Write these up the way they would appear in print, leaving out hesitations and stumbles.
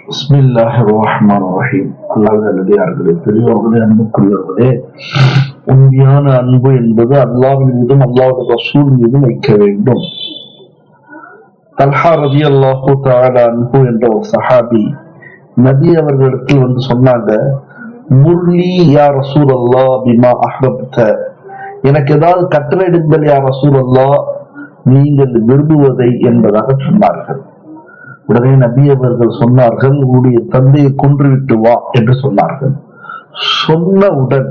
பிஸ்மில்லாஹிர் ரஹ்மானிர் ரஹீம். அல்லாஹ்வின் நல்லடியார்களே, பெரியோர்களே, அன்புக்குரியவர்களே, உண்மையான அன்பு என்பது அல்லாஹ்வின் மீதும் அல்லாஹ்வுடைய ரசூல் மீதும் வைக்க வேண்டும். தல்ஹா ரலியல்லாஹு தஆலா அன்ஹு என்ற ஒரு சஹாபி நபி அவர்களிடத்தில் வந்து சொன்னாங்க, முர்லி யா ரசூலல்லாஹ் பிமா அஹ்பப்த, எனக்கு ஏதாவது கட்டளையிடுங்கள் யா ரசூலல்லாஹ், நீங்கள் விரும்புவதை என்பதாக சொன்னார்கள். உடனே நபி அவர்கள் சொன்னார்கள், உன்னுடைய தந்தையை கொன்றுவிட்டு வா என்று சொன்னார்கள். சொன்னவுடன்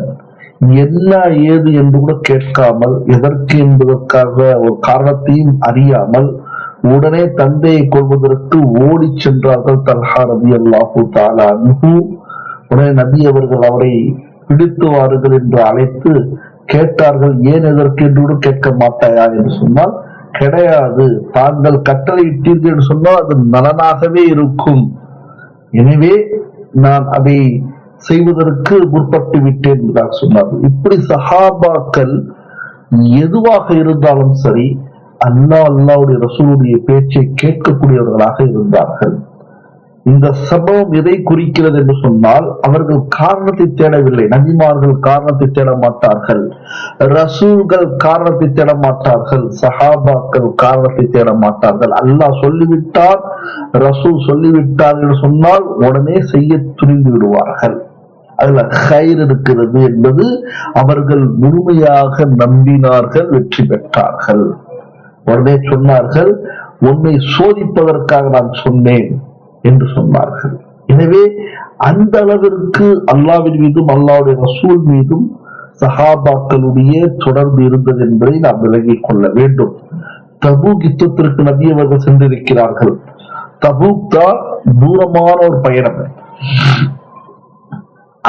என்ன ஏது என்று கூட கேட்காமல், எதற்கு என்பதற்காக ஒரு காரணத்தையும் அறியாமல் உடனே தந்தையை கொள்வதற்கு ஓடி சென்றார்கள் தல்ஹா ரலியல்லாஹு தஆலா அன்ஹு. உடனே நபி அவர்கள் அவரை பிடித்து வாருங்கள் என்று அழைத்து கேட்டார்கள், ஏன் எதற்கு என்று கூட கேட்க மாட்டாயா என்று சொன்னால், கிடையாது, தாங்கள் கட்டளை இட்டீர்கள் என்று சொன்னால் அது நலனாகவே இருக்கும், எனவே நான் அதை செய்வதற்கு முற்பட்டு விட்டேன் என்றார் சொன்னார்கள். இப்படி சஹாபாக்கள் எதுவாக இருந்தாலும் சரி, அல்லாஹ்வுடைய ரசூலுடைய பேச்சை கேட்கக்கூடியவர்களாக இருந்தார்கள். இந்த சம்பவம் எதை குறிக்கிறது என்று சொன்னால், அவர்கள் காரணத்தை தேடவில்லை. நபிமார்கள் காரணத்தை தேட மாட்டார்கள், ரசூல்கள் காரணத்தை தேட மாட்டார்கள், சஹாபாக்கள் காரணத்தை தேட மாட்டார்கள். அல்லாஹ் சொல்லிவிட்டார், ரசூல் சொல்லிவிட்டார் என்று சொன்னால் உடனே செய்ய துணிந்து விடுவார்கள். அதுல ஹைர் இருக்கிறது என்பது அவர்கள் முழுமையாக நம்பினார்கள், வெற்றி பெற்றார்கள். உடனே சொன்னார்கள், உன்னை சோதிப்பதற்காக நான் சொன்னேன் என்று சொன்னார்கள். எனவே அந்த அளவிற்கு அல்லாஹ்வின் மீதும் அல்லாஹ்வுடைய ரசூல் மீதும் சஹாபாக்களுடைய தொடர்பு இருந்தது என்பதை நாம் விலகிக் கொள்ள வேண்டும். தபூக் யுத்தத்திற்கு நபி அவர்கள் சென்றிருக்கிறார்கள். தபூக் தான் தூரமான ஒரு பயணம்.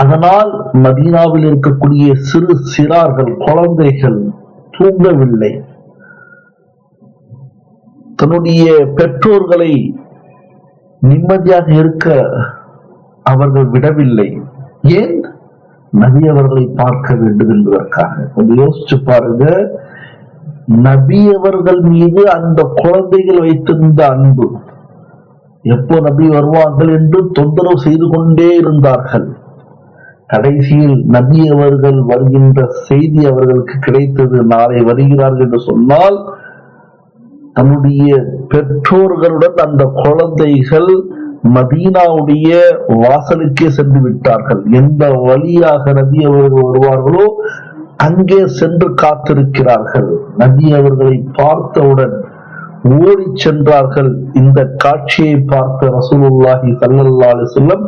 அதனால் மதீனாவில் இருக்கக்கூடிய சிறு சிறார்கள், குழந்தைகள் தூங்கவில்லை. தன்னுடைய பெற்றோர்களை நிம்மதியாக இருக்க அவர்கள் விடவில்லை. ஏன்? நபி அவர்களை பார்க்க வேண்டும் என்பதற்காக. கொஞ்சம் யோசிச்சு பாருங்க, நபி அவர்கள் மீது அந்த குழந்தைகள் வைத்திருந்த அன்பு. எப்போ நபி வருவார்கள் என்று தொந்தரவு செய்து கொண்டே இருந்தார்கள். கடைசியில் நபி அவர்கள் வருகின்ற செய்தி அவர்களுக்கு கிடைத்தது. நாளை வருகிறார்கள் என்று சொன்னால் தன்னுடைய பெற்றோர்களுடன் அந்த குழந்தைகள் மதீனாவுடைய வாசலுக்கே சென்று விட்டார்கள். எந்த வழியாக நபி அவர்கள் வருவார்களோ அங்கே சென்று காத்திருக்கிறார்கள். நபி அவர்களை பார்த்தவுடன் ஓடி சென்றார்கள். இந்த காட்சியை பார்த்த ரசூலுல்லாஹி ஸல்லல்லாஹு அலைஹி வஸல்லம்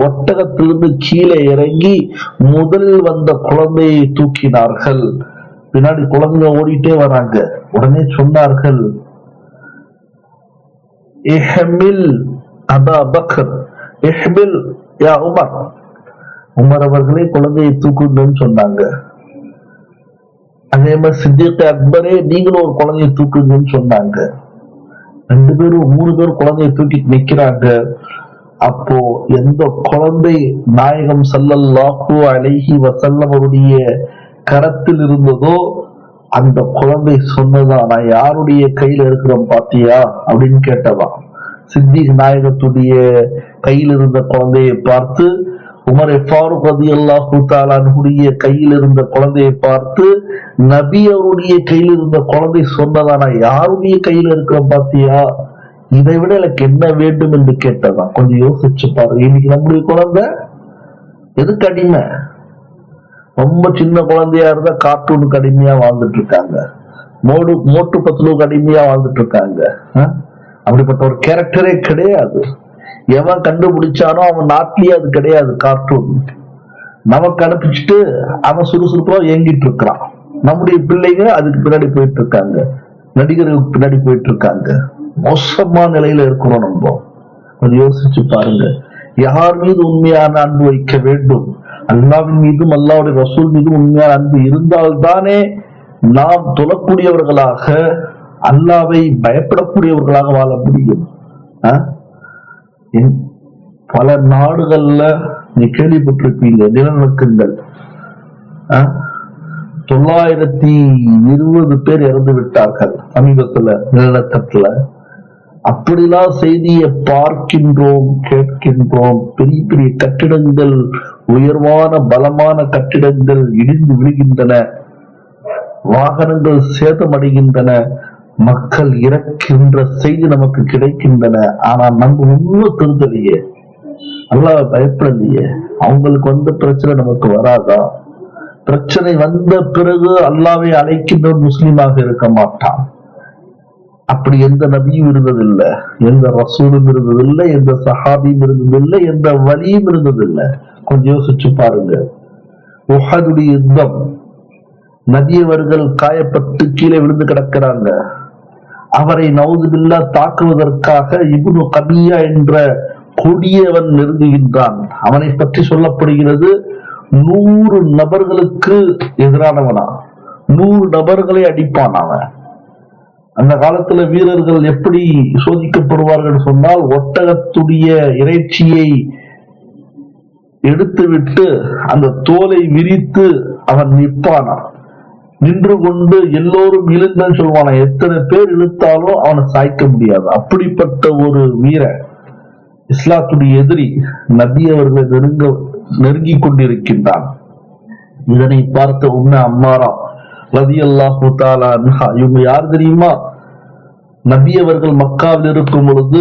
ஒட்டகத்திலிருந்து கீழே இறங்கி முதலில் வந்த குழந்தையை தூக்கினார்கள். பின்னாடி குழந்தை ஓடிட்டே வராங்க. உடனே சொன்னார்கள், இஹ்மில் அபா பக்கர், இஹ்மில் யா உமர், உமர் அவர்களே குழந்தையை தூக்குங்கன்னு சொன்னாங்க. அதே மாதிரி சித்திக் அக்பரே நீங்களும் ஒரு குழந்தையை தூக்குங்கன்னு சொன்னாங்க. 2 பேரும் 3 பேர் குழந்தையை தூக்கிட்டு நிக்கிறாங்க. அப்போ எந்த குழந்தை நாயகம் ஸல்லல்லாஹு அலைஹி வஸல்லம் அவருடைய கரத்தில் இருந்ததோ அந்த குழந்தை சொன்னதா, நான் யாருடைய கையில இருக்கிறோம் பாத்தியா அப்படின்னு கேட்டதா. சித்திக் நாயகத்துடைய கையில் இருந்த குழந்தையை பார்த்து, உமர் ஃபாரூக் ரலியல்லாஹு தஆலா அன்ஹுடைய கையில் இருந்த குழந்தையை பார்த்து, நபி அவருடைய கையில் இருந்த குழந்தை சொன்னதா, நான் யாருடைய கையில இருக்கிறோம் பாத்தியா, இதை விட எனக்கு என்ன வேண்டும் என்று கேட்டதா. கொஞ்சம் யோசிச்சு பாருங்க. இன்னைக்கு நம்முடைய குழந்தை எதுக்கு அடிமை? ரொம்ப சின்ன குழந்தையா இருந்தா கார்ட்டூனுக்கு அடிமையா வாழ்ந்துட்டு இருக்காங்க, மோட்டு பத்லுக்கு அடிமையா வாழ்ந்துட்டு இருக்காங்க. அப்படிப்பட்ட ஒரு கேரக்டரே கிடையாது. எவன் கண்டுபிடிச்சானோ அவன் நாட்டிலேயே அது கிடையாது. கார்ட்டூன் நமக்கு அனுப்பிச்சுட்டு அவன் சுறுசுறுப்பா இயங்கிட்டு இருக்கிறான். நம்முடைய பிள்ளைங்க அதுக்கு பின்னாடி போயிட்டு இருக்காங்க, நடிகர்களுக்கு பின்னாடி போயிட்டு இருக்காங்க. மோசமான நிலையில இருக்கிறோம் நம்ம. கொஞ்சம் யோசிச்சு பாருங்க. யார் மீது உண்மையான அன்பு வைக்க வேண்டும்? அல்லாஹ்வின் மீதும் அல்லாஹ்வுடைய ரசூல் மீதும் உண்மையான அன்பு இருந்தால்தானே நாம் தொழக்கூடியவர்களாக, அல்லாஹ்வை பயப்படக்கூடியவர்களாக வாழ முடியும். பல நாடுகள்ல நீ கேள்விப்பட்டிருப்பீங்க நிலநடுக்கங்கள். 920 பேர் இறந்து விட்டார்கள் சமீபத்துல நிலநடுக்கத்துல. அப்படிலாம் செய்தியை பார்க்கின்றோம், கேட்கின்றோம். பெரிய பெரிய கட்டிடங்கள், உயர்வான பலமான கட்டிடங்கள் இடிந்து விழுகின்றன, வாகனங்கள் சேதமடைகின்றன, மக்கள் இறக்கின்ற செய்தி நமக்கு கிடைக்கின்றன. ஆனா நம்ம ஒன்னும் திருந்தலையே, அல்லாஹ் பயப்படலையே. அவங்களுக்கு வந்த பிரச்சனை நமக்கு வராதா? பிரச்சனை வந்த பிறகு அல்லாஹ்வை அழைக்கின்ற முஸ்லீமாக இருக்க மாட்டான். அப்படி எந்த நபியும் இருந்ததில்லை, எந்த ரசூலும் இருந்ததில்லை, எந்த சஹாபியும் இருந்ததில்லை, எந்த வலியும் இருந்ததில்லை. கொஞ்சம் யோசிச்சு பாருங்க. உஹதுடைய யுத்தம், நபியவர்கள் காயப்பட்டு கீழே விழுந்து கிடக்கிறாங்க. அவரை நவுதுபில்லா தாக்குவதற்காக இப்னு கபியா என்ற கொடியவன் நெருங்குகின்றான். அவனை பற்றி சொல்லப்படுகிறது 100 நபர்களுக்கு எதிரானவனா, 100 நபர்களை அடிப்பான் அவன். அந்த காலத்துல வீரர்கள் எப்படி சோதிக்கப்படுவார்கள் சொன்னால், ஒட்டகத்துடைய இறைச்சியை எடுத்துவிட்டு அந்த தோலை விரித்து அவன் நிற்பானா, நின்று கொண்டு எல்லோரும் இழுந்தன்னு சொல்வானா. எத்தனை பேர் இழுத்தாலும் அவனை சாய்க்க முடியாது. அப்படிப்பட்ட ஒரு வீரன், இஸ்லாத்துடைய எதிரி, நபி அவர்களை நெருங்கி கொண்டிருக்கின்றான். இதனை பார்த்த உம்மே அம்மாரா ரலியல்லாஹு தஆலா அன்ஹா, இவங்க யார் தெரியுமா? நபி அவர்கள் மக்காவில் இருக்கும் பொழுது,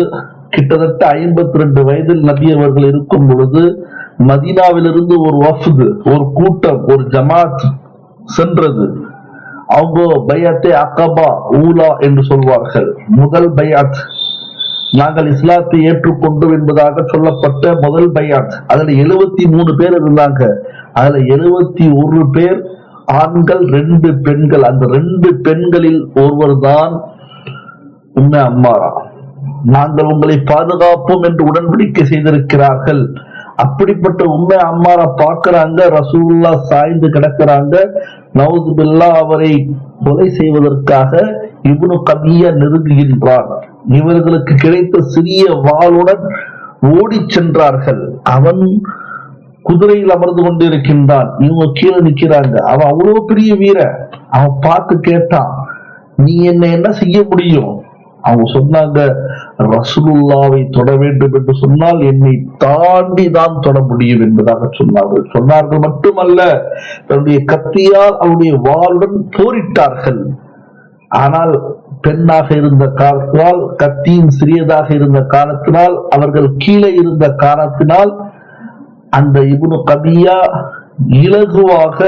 கிட்டத்தட்ட 52 வயதில் நபி அவர்கள் இருக்கும் பொழுது, மதீனாவிலிருந்து ஒரு வஃப்து, ஒரு கூட்டம், ஒரு ஜமாத் சென்றது. அவங்க பைஅத்தே அகபா ஊலா என்று சொல்வார்கள், முதல் பைஅத். நாங்கள் இஸ்லாத்தை ஏற்றுக்கொண்டோம் என்பதாக சொல்லப்பட்ட முதல் பைஅத். அதுல 73 பேர் இருந்தாங்க. அதுல 71 பேர் ஆண்கள், 2 பெண்கள். அந்த 2 பெண்களில் ஒருவர் தான் உம்மே அம்மாரா. நாங்கள் உங்களை பாதுகாப்போம் என்று உடன்படிக்கை செய்திருக்கிறார்கள். அப்படிப்பட்ட உம்மே அம்மாரா பார்க்கிறாங்க, ரசூலுல்லாஹ் சாய்ந்து கிடக்கிறாங்க. நவுதுபில்லா அவரை கொலை செய்வதற்காக இப்னு கபியா நெருங்குகின்றான். இவர்களுக்கு கிடைத்த சிறிய வாளுடன் ஓடி சென்றார்கள். அவன் குதிரையில் அமர்ந்து கொண்டிருக்கின்றான், இவங்க கீழே நிக்கிறாங்க. அவன் அவ்வளவு பெரிய வீரன். அவன் பார்த்து கேட்டான், நீ என்ன செய்ய முடியும்? அவங்க சொன்னாங்க, ரசூலுல்லாவை தொட வேண்டும் என்று சொன்னால் என்னை தாண்டி தான் தொட முடியும் என்பதாக சொன்னார்கள். மட்டுமல்ல, தன்னுடைய கத்தியால் அவருடைய வாளுடன் போரிட்டார்கள். ஆனால் பெண்ணாக இருந்த காரணத்தினால், கத்தியும் சிறியதாக இருந்த காரணத்தினால், அவர்கள் கீழே இருந்த காரணத்தினால், அந்த இப்னு கபியா இலகுவாக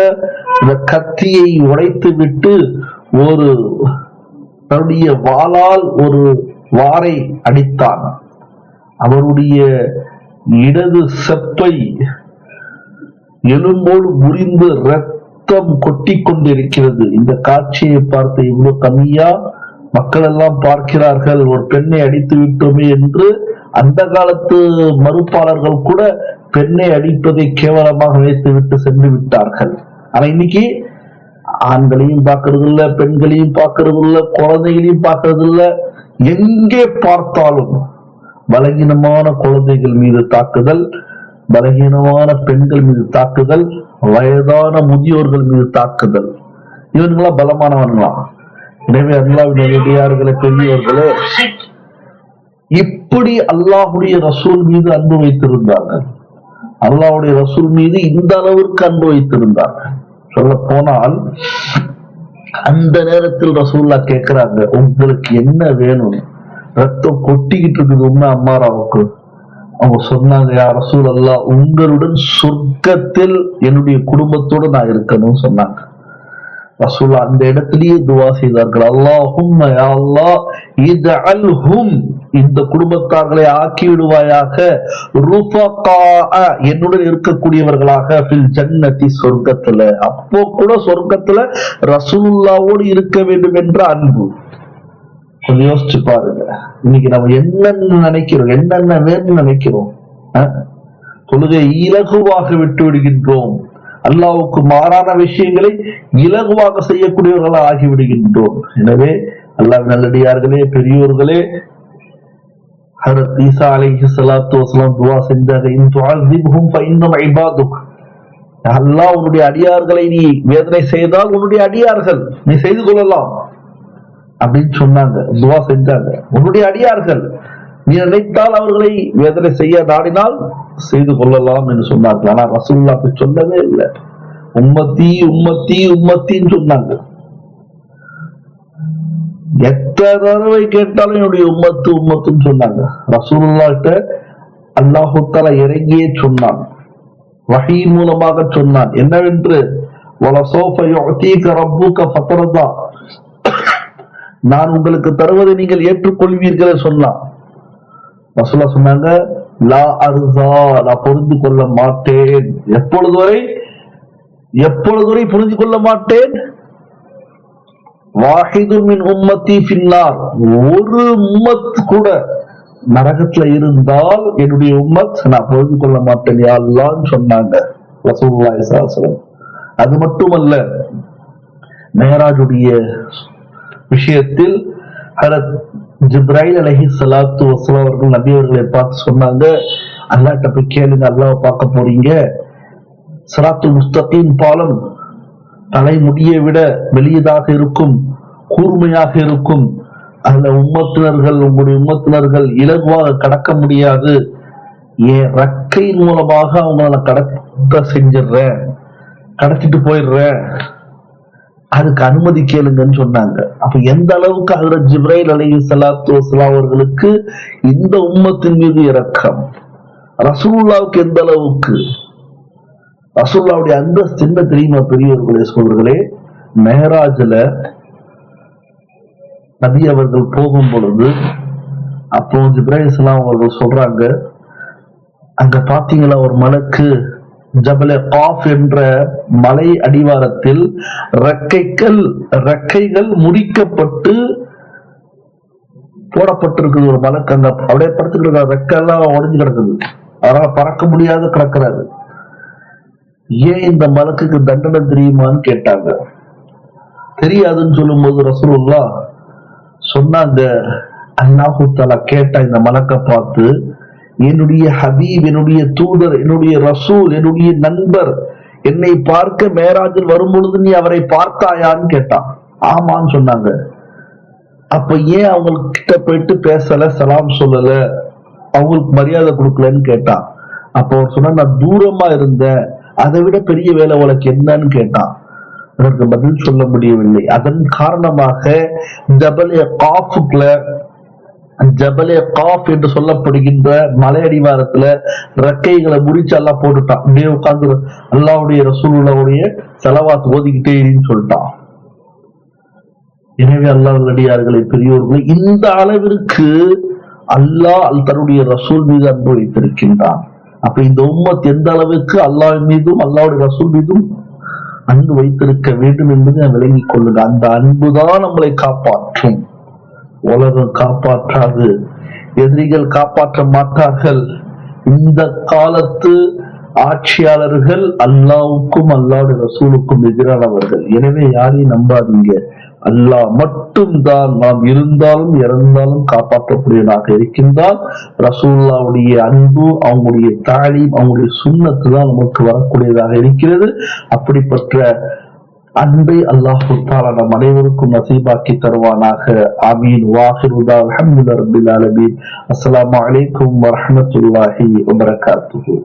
இந்த கத்தியை உடைத்து விட்டு ஒரு தன்னுடைய வாளால் ஒரு வாரை அடித்தான். அவருடைய இடது செப்பை எலும்போடு முறிந்து ரத்தம் கொட்டி கொண்டிருக்கிறது. இந்த காட்சியை பார்த்த இப்னு கபியா, மக்கள் எல்லாம் பார்க்கிறார்கள், ஒரு பெண்ணை அடித்து விட்டோமே என்று. அந்த காலத்து மறுப்பாளர்கள் கூட பெண்ணை அடிப்பதை கேவலமாக நினைத்து விட்டு சென்று விட்டார்கள். ஆனா இன்னைக்கு ஆண்களையும் பார்க்கறது இல்ல, பெண்களையும் பார்க்கறது இல்ல, குழந்தைகளையும் பார்க்கறது இல்ல. எங்கே பார்த்தாலும் பலகீனமான குழந்தைகள் மீது தாக்குதல், பலகீனமான பெண்கள் மீது தாக்குதல், வயதான முதியோர்கள் மீது தாக்குதல். இவங்களா பலமானவர்களா? எனவே அல்லாஹ்வின் நல்லடியார்களே, பெரியவர்களே, இப்படி அல்லாஹுடைய ரசூல் மீது அன்பு வைத்திருந்தார்கள். அல்லாஹ்வுடைய ரசூல் மீது இந்த அளவிற்கு அன்பு வைத்திருந்தார்கள். சொல்ல போனால், அந்த நேரத்தில் ரசூலுல்லாஹ் கேட்கிறாங்க, உங்களுக்கு என்ன வேணும்? ரத்தம் கொட்டிக்கிட்டு இருக்குது உம்மே அம்மாராவுக்கு. அவங்க சொன்னாங்க, யா ரசூலல்லாஹ், உங்களுடன் சொர்க்கத்தில் என்னுடைய குடும்பத்தோடு நான் இருக்கணும்னு சொன்னாங்க. ரசூலுல்லாஹ் அந்த இடத்திலேயே துவா செய்தார்கள், அல்லாஹும்ம யா அல்லாஹ் இஜ்அல்ஹும், இந்த குடும்பத்தார்களை ஆக்கிவிடுவாயாக, ருஃபகா, என்னுடன் இருக்கக்கூடியவர்களாக, ஃபில் ஜன்னதி, சொர்க்கத்துல. அப்போ கூட சொர்க்கத்துல ரசூலுல்லாஹ்வோடு இருக்க வேண்டும் என்ற அன்பு. கொஞ்சம் யோசிச்சு பாருங்க. இன்னைக்கு நம்ம என்னென்ன நினைக்கிறோம், என்னென்ன வேணும்னு நினைக்கிறோம். தொழுகை இலகுவாக விட்டு விடுகின்றோம். அல்லாஹ்வுக்கு மாறான விஷயங்களை இலகுவாக செய்யக்கூடியவர்களாக ஆகிவிடுகின்றோம். எனவே அல்லாஹ்வின் நல்லடியார்களே, பெரியோர்களே, ஹஜ்ரத் ஈசா அலைஹிஸ்ஸலாத்து வஸலாம் துஆ செஞ்சாங்க, இன் துஅஸிப்ஹும் ஃபஇன்னஹும் இபாதுக். அல்லாஹ் உன்னுடைய அடியார்களை நீ வேதனை செய்தால் உன்னுடைய அடியார்கள், நீ செய்து கொள்ளலாம். அப்படின்னு சொன்னாங்க, துவா செஞ்சாங்க. உன்னுடைய அடியார்கள் நீ நினைத்தால் அவர்களை வேதனை செய்ய நாடினால் செய்து கொள்ளலாம் என்று சொன்னார்கள். ஆனா ரசூலுல்லாஹ் சொல்லவே இல்லை. உம்மத்தி உம்மத்தி உம்மத்தின்னு சொன்னாங்க. எத்தனை தடவை கேட்டாலும் என்னுடைய உம்மத்து உம்மத்துன்னு சொன்னாங்க. ரசூலுல்லாஹ் கிட்ட அல்லாஹு தஆலா இறங்கியே சொன்னான், வஹீ மூலமாக சொன்னான் என்னவென்று, வலசௌஃப யுஅதீக ரப்புக ஃபதர்தா, நான் உங்களுக்கு தருவதை நீங்கள் ஏற்றுக்கொள்வீர்கள் சொன்னான். ரசூலுல்லாஹ் சொன்னாங்க, லா அர்ஸா, நான் புரிந்து கொள்ள மாட்டேன். எப்பொழுது வரை புரிந்து கொள்ள மாட்டேன்? வாஹிது மின் உம்மத்தி ஃபின்னார், ஒரு உம்மத் கூட நரகத்துல இருந்தால் என்னுடைய உம்மத் நான் புரிந்து கொள்ள மாட்டேன் யா அல்லாஹ்னு சொன்னாங்க ரசூலுல்லாஹி ஸல்லல்லாஹு அலைஹி வஸல்லம். அது மட்டுமல்ல, மேராஜுடைய விஷயத்தில் ஹஜ்ரத் ஜிப்ராயில் அலைஹிஸ்ஸலாத்து வஸலாம் அவர்கள் நபி அவர்களை பார்த்து சொன்னாங்க, அல்லாஹ்ட்ட போய் கேளுங்க, அல்லாஹ்வை பார்க்க போறீங்க. சிராத்துல் முஸ்தகீம் பாலம் தலைமுடியை விட வெளியதாக இருக்கும், கூர்மையாக இருக்கும். அதுல உம்மத்தினர்கள், உங்களுடைய உம்மத்தினர்கள் இலகுவாக கடக்க முடியாது. என் ரக்கை மூலமாக அவங்கள கடத்த செஞ்சிடுறேன், கடத்திட்டு போயிடுறேன், அதுக்கு அனுமதி கேளுங்கன்னு சொன்னாங்க. அப்ப எந்த அளவுக்கு ஹஜ்ரத் ஜிப்ராயில் அலைஹிஸ்ஸலாத்து வஸலாம் அவர்களுக்கு இந்த உம்மத்தின் மீது இரக்கம், ரசூலுல்லாஹ்வுக்கு எந்த அளவுக்கு, ரசூலுல்லாஹ்வுடைய அந்தஸ்து என்ன தெரியுமா பெரியவர்களே சகோதரர்களே? மெஹராஜ்ல நபி அவர்கள் போகும் பொழுது, அப்போ ஜிப்ராயில் அலைஹிஸ்ஸலாம் அவர்கள் சொல்றாங்க, அங்க பாத்தீங்களா ஒரு மலக்கு ஜபலே காஃப் என்ற மலை அடிவாரத்தில் ரெக்கைகள் முறிக்கப்பட்டு போடப்பட்டிருக்குது. ஒரு மலக்கு அங்க அப்படியே படுத்துக்கிட்டு, ரெக்கெல்லாம் உடைஞ்சு கிடக்குது, அதனால பறக்க முடியாத கிடக்கிறாரு. ஏன் இந்த மலக்குக்கு தண்டனை தெரியுமான்னு கேட்டாங்க. தெரியாதுன்னு சொல்லும் போது ரசூலுல்லாஹ் சொன்னாங்க, அல்லாஹு தஆலா கேட்டா இந்த மலக்க பார்த்து, என்னுடைய ஹபீப், என்னுடைய தூதர், என்னுடைய ரசூல், என்னுடைய நண்பர் என்னை பார்க்க மேராஜில் வரும் பொழுது நீ அவரை பார்த்தாயான்னு கேட்டான். ஆமான்னு சொன்னாங்க. அப்ப ஏன் அவங்க கிட்ட போயிட்டு பேசல, சலாம் சொல்லல, அவங்களுக்கு மரியாதை கொடுக்கலன்னு கேட்டான். அப்போ அவர் சொன்னா, நான் தூரமா இருந்தேன், அதை விட பெரிய வேலை உனக்கு என்னன்னு கேட்டான். அதற்கு பதில் சொல்ல முடியவில்லை. அதன் காரணமாக ஜபலே காஃப் என்று சொல்லப்படுகின்ற மலை அடிவாரத்துல ரெக்கைகளை முறிச்சு எல்லாம் போட்டுட்டான். அப்படியே உட்கார்ந்து அல்லாஹ்வுடைய ரசூலுல்லாஹ்வுடைய ஸலவாத் ஓதிக்கிட்டே இருன்னு சொல்லிட்டான். எனவே அல்லாஹ் நல்லடியார்களே பெரியோர்களே, இந்த அளவிற்கு அல்லாஹ் தன்னுடைய ரசூல் மீது அன்பு வைத்திருக்கின்றான். அப்ப இந்த உம்மத் எந்த அளவுக்கு அல்லாஹ் மீதும் அல்லாஹ்வுடைய ரசூல் மீதும் அன்பு வைத்திருக்க வேண்டும் என்பதை விளங்கிக் கொள்ளுங்க. அந்த அன்புதான் நம்மளை காப்பாற்றும். உலகம் காப்பாற்றாது, எதிரிகள் காப்பாற்ற மாட்டார்கள். இந்த காலத்து ஆட்சியாளர்கள் அல்லாஹ்வுக்கும் அல்லாஹ்வுடைய ரசூலுக்கும் எதிரானவர்கள். எனவே யாரையும் நம்பாதீங்க. அல்லாஹ் மட்டும்தான் நாம் இருந்தாலும் இறந்தாலும் காப்பாற்றக்கூடியதாக இருக்கின்றான். ரசூலுல்லாஹ்வுடைய அன்பு, அவங்களுடைய தாலீம், அவங்களுடைய சுன்னத்து தான் நமக்கு வரக்கூடியதாக இருக்கிறது. அப்படிப்பட்ட அன்பை அல்லாஹு தஆலா நம் அனைவருக்கும் நசீபாக்கி தருவானாக. ஆமீன். வாஹிரு தஅவானா அல்ஹம்துலில்லாஹி ரப்பில் ஆலமீன். அஸ்ஸலாமு அலைக்கும் வரஹ்மத்துல்லாஹி வபரகாத்துஹு.